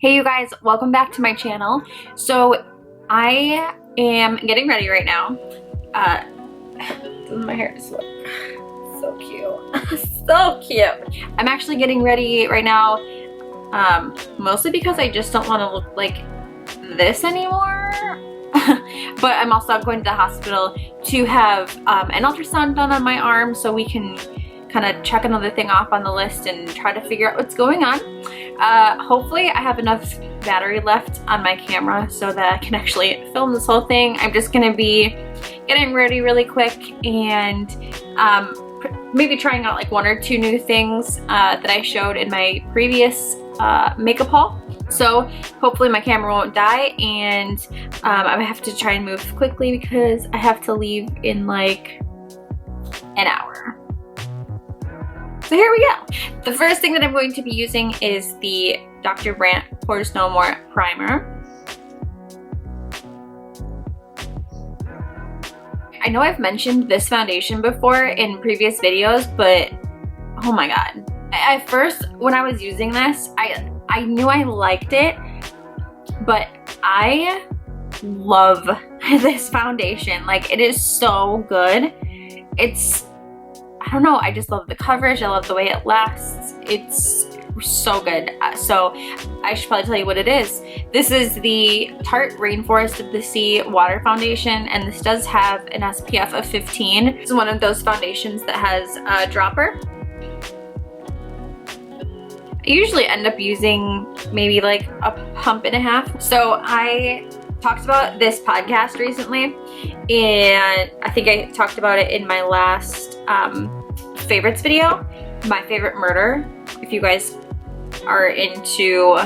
Hey you guys, welcome back to my channel. So I am getting ready right now. Doesn't my hair just look so cute? So cute. I'm actually getting ready right now, mostly because I just don't want to look like this anymore. But I'm also going to the hospital to have an ultrasound done on my arm so we can kind of check another thing off on the list and try to figure out what's going on. Hopefully I have enough battery left on my camera so that I can actually film this whole thing. I'm just gonna be getting ready really quick and maybe trying out like one or two new things that I showed in my previous makeup haul. So hopefully my camera won't die, and I have to try and move quickly because I have to leave in like an hour. So here we go. The first thing that I'm going to be using is the Dr. BRANDT Pores No More Primer. I know I've mentioned this foundation before in previous videos, but oh my god. At first, when I was using this, I knew I liked it, but I love this foundation. Like, it is so good. I don't know, I just love the coverage, I love the way it lasts. It's so good. So I should probably tell you what it is. This is the Tarte Rainforest of the Sea Water Foundation, and this does have an SPF of 15. It's one of those foundations that has a dropper. I usually end up using maybe like a pump and a half. So I talked about this podcast recently, and I think I talked about it in my last favorites video, my favorite murder. If you guys are into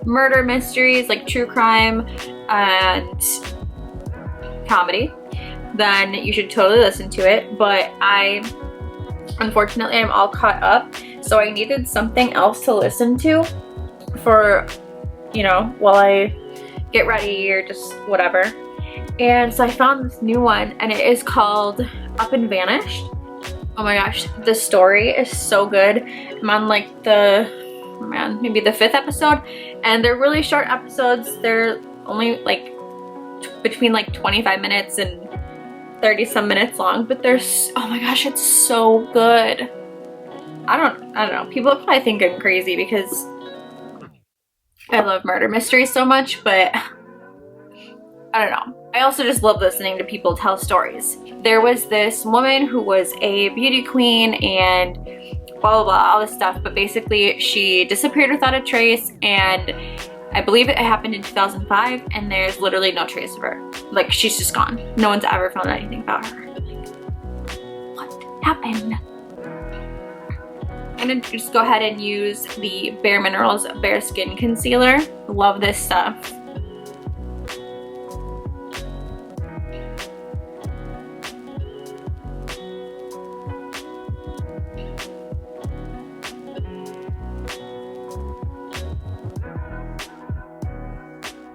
murder mysteries like true crime and comedy, then you should totally listen to it. But unfortunately I'm all caught up, so I needed something else to listen to for, you know, while I get ready or just whatever. And so I found this new one, and it is called Up and Vanished. Oh my gosh, the story is so good. I'm on like maybe the 5th episode, and they're really short episodes. They're only like between like 25 minutes and 30 some minutes long, but oh my gosh, it's so good. I don't know. People probably think I'm crazy because I love murder mysteries so much, but I don't know. I also just love listening to people tell stories. There was this woman who was a beauty queen and blah, blah, blah, all this stuff, but basically she disappeared without a trace, and I believe it happened in 2005, and there's literally no trace of her. Like, she's just gone. No one's ever found anything about her. Like, what happened? I'm gonna just go ahead and use the Bare Minerals Bare Skin Concealer. Love this stuff.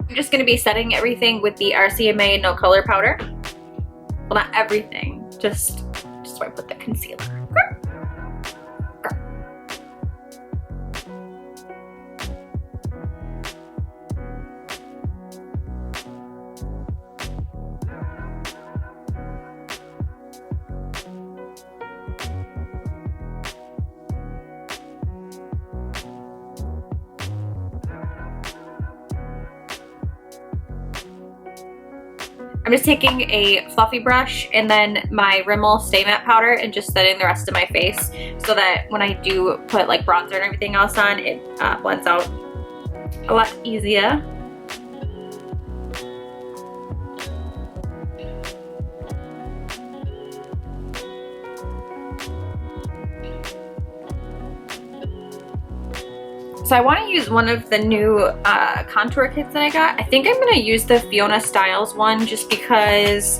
I'm just going to be setting everything with the RCMA No Color Powder. Well, not everything, just where I put the concealer. I'm just taking a fluffy brush and then my Rimmel Stay Matte powder and just setting the rest of my face so that when I do put like bronzer and everything else on, it blends out a lot easier. So I want to use one of the new contour kits that I got. I think I'm going to use the FIONA Styles one just because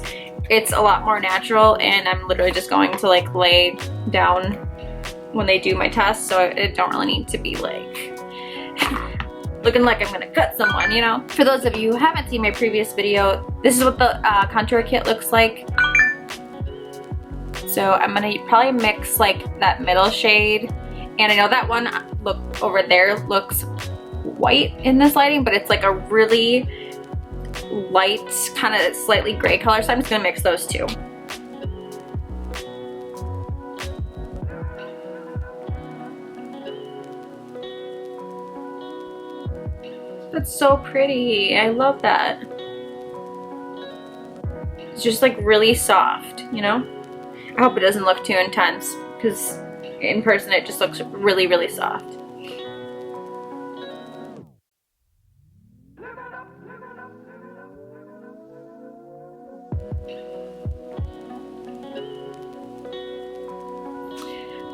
it's a lot more natural, and I'm literally just going to like lay down when they do my test, so I don't really need to be like looking like I'm going to cut someone, you know? For those of you who haven't seen my previous video, this is what the contour kit looks like. So I'm going to probably mix like that middle shade. And I know that one look over there looks white in this lighting, but it's like a really light, kind of slightly gray color, so I'm just gonna mix those two. That's so pretty. I love that. It's just like really soft, you know? I hope it doesn't look too intense because in person it just looks really, really soft.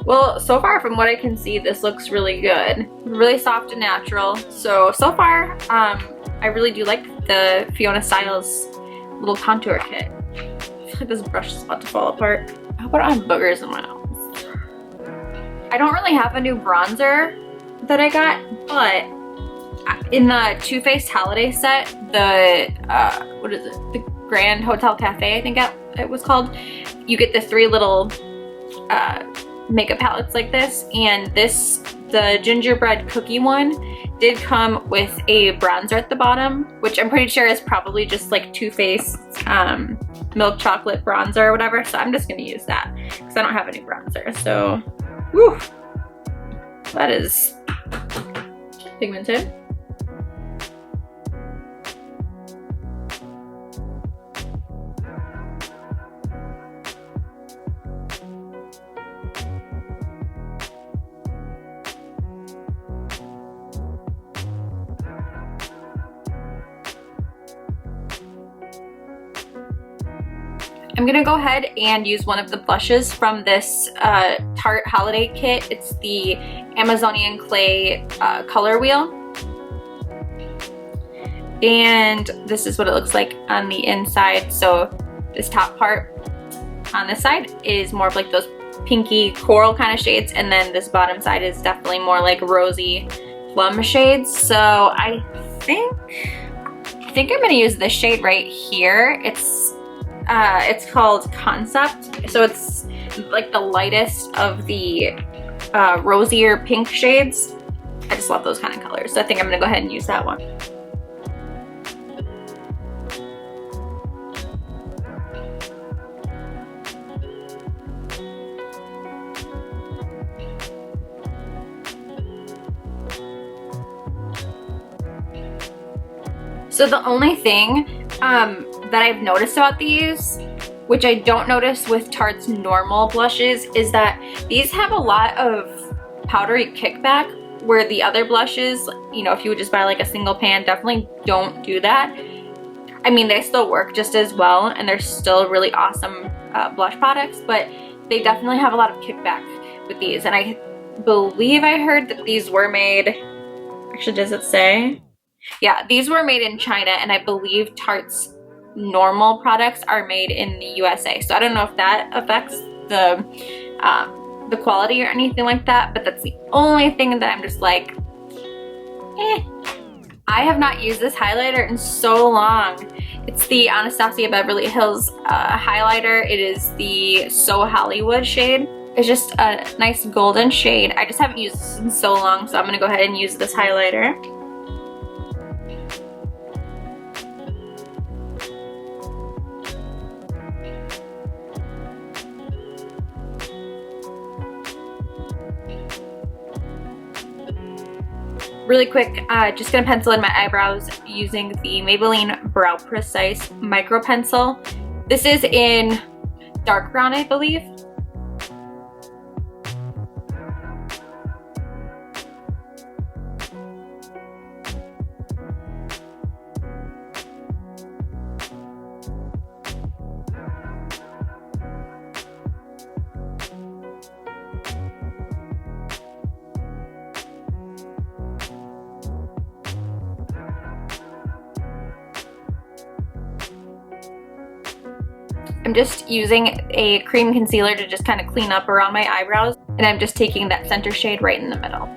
Well, so far from what I can see, this looks really good. Really soft and natural. So far, I really do like the Fiona Styles little contour kit. I feel like this brush is about to fall apart. I hope I don't have boogers in my nose. I don't really have a new bronzer that I got, but in the Too Faced holiday set, the, what is it? The Grand Hotel Cafe, I think it was called. You get the 3 little, makeup palettes like this, and the gingerbread cookie one did come with a bronzer at the bottom, which I'm pretty sure is probably just like Too Faced milk chocolate bronzer or whatever, so I'm just gonna use that because I don't have any bronzer. So whew, that is pigmented. I'm gonna go ahead and use one of the blushes from this Tarte holiday kit. It's the Amazonian Clay color wheel. And this is what it looks like on the inside. So this top part on this side is more of like those pinky coral kind of shades, and then this bottom side is definitely more like rosy plum shades. So I think I'm gonna use this shade right here. It's called Concept, so it's like the lightest of the rosier pink shades. I just love those kind of colors, so I think I'm gonna go ahead and use that one. So the only thing that I've noticed about these, which I don't notice with Tarte's normal blushes, is that these have a lot of powdery kickback, where the other blushes, you know, if you would just buy like a single pan, definitely don't do that. I mean, they still work just as well, and they're still really awesome blush products, but they definitely have a lot of kickback with these. And I believe I heard that these were made, actually, does it say? Yeah, these were made in China, and I believe Tarte's normal products are made in the USA. So I don't know if that affects the quality or anything like that, but that's the only thing that I'm just like, eh. I have not used this highlighter in so long. It's the Anastasia Beverly Hills highlighter. It is the So Hollywood shade. It's just a nice golden shade. I just haven't used this in so long, so I'm gonna go ahead and use this highlighter. Really quick, just gonna pencil in my eyebrows using the Maybelline Brow Precise Micro Pencil. This is in dark brown, I believe. I'm just using a cream concealer to just kind of clean up around my eyebrows, and I'm just taking that center shade right in the middle.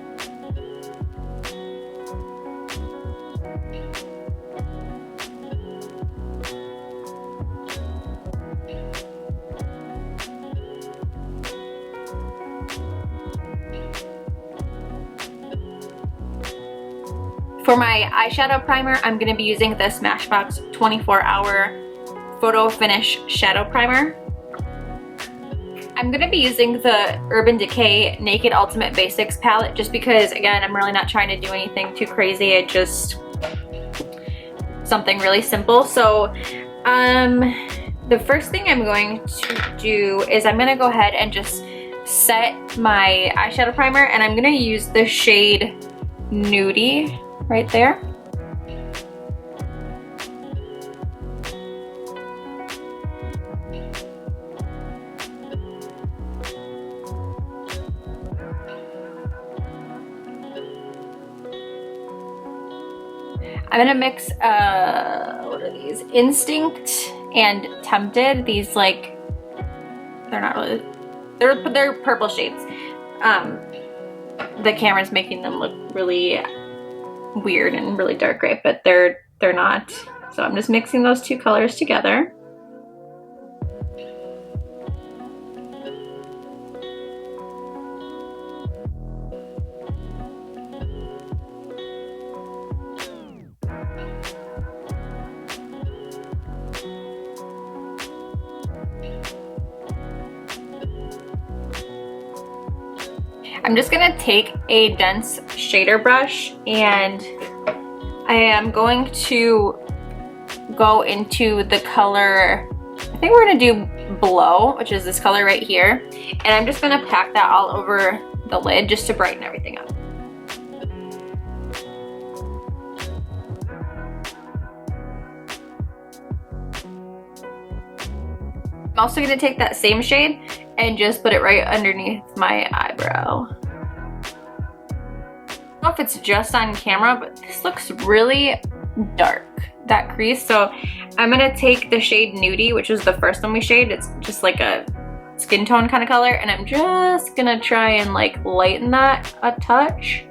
For my eyeshadow primer, I'm going to be using the SMASHBOX 24-Hour Photo Finish Shadow Primer. I'm going to be using the Urban Decay Naked Ultimate Basics palette just because, again, I'm really not trying to do anything too crazy. It just something really simple. So the first thing I'm going to do is I'm going to go ahead and just set my eyeshadow primer, and I'm going to use the shade Nudie right there. I'm gonna mix, what are these? Instinct and Tempted. These, like, they're not really, they're purple shades. The camera's making them look really weird and really dark gray, but they're not. So I'm just mixing those two colors together. I'm just gonna take a dense shader brush and I am going to go into the color, I think we're gonna do Blow, which is this color right here. And I'm just gonna pack that all over the lid just to brighten everything up. I'm also gonna take that same shade and just put it right underneath my eyebrow. I don't know if it's just on camera, but this looks really dark, that crease. So I'm gonna take the shade Nudie, which is the first one we shaded. It's just like a skin tone kind of color, and I'm just gonna try and like lighten that a touch.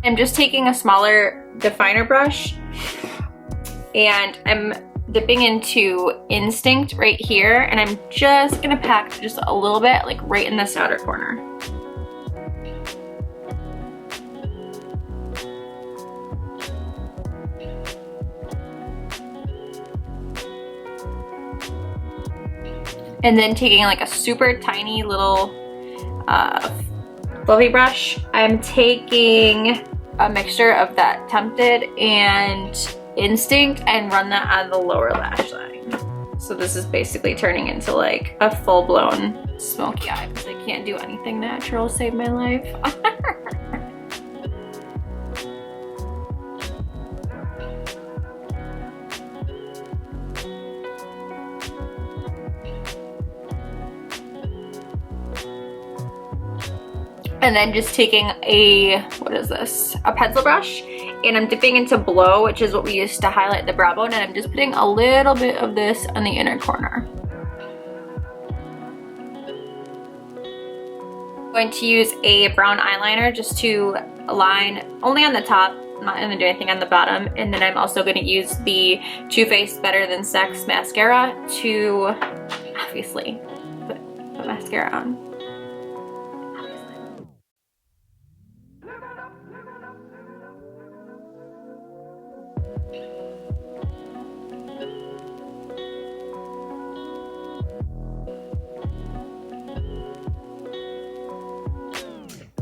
I'm just taking a smaller definer brush and I'm dipping into Instinct right here, and I'm just gonna pack just a little bit, like right in this outer corner. And then taking like a super tiny little fluffy brush, I'm taking a mixture of that Tempted and Instinct and run that on the lower lash line. So this is basically turning into like a full-blown smoky eye because I can't do anything natural to save my life. And then just taking a, what is this? A pencil brush, and I'm dipping into Blow, which is what we used to highlight the brow bone, and I'm just putting a little bit of this on the inner corner. I'm going to use a brown eyeliner just to align only on the top. I'm not going to do anything on the bottom. And then I'm also going to use the Too Faced Better Than Sex mascara to obviously put mascara on.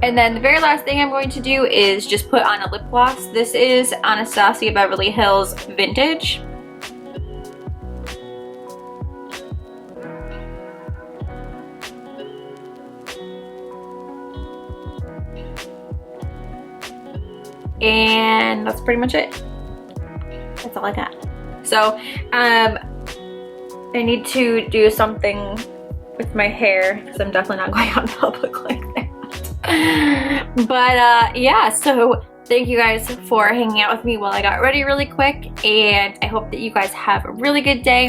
And then the very last thing I'm going to do is just put on a lip gloss. This is Anastasia Beverly Hills Vintage. And that's pretty much it. That's all I got. So I need to do something with my hair because I'm definitely not going out in public like that. But yeah, so thank you guys for hanging out with me while I got ready really quick, and I hope that you guys have a really good day.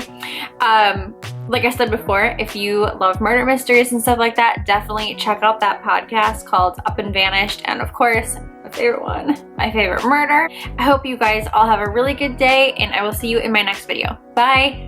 Like I said before, if you love murder mysteries and stuff like that, definitely check out that podcast called Up and Vanished, and of course my favorite one, My Favorite Murder. I hope you guys all have a really good day, and I will see you in my next video. Bye!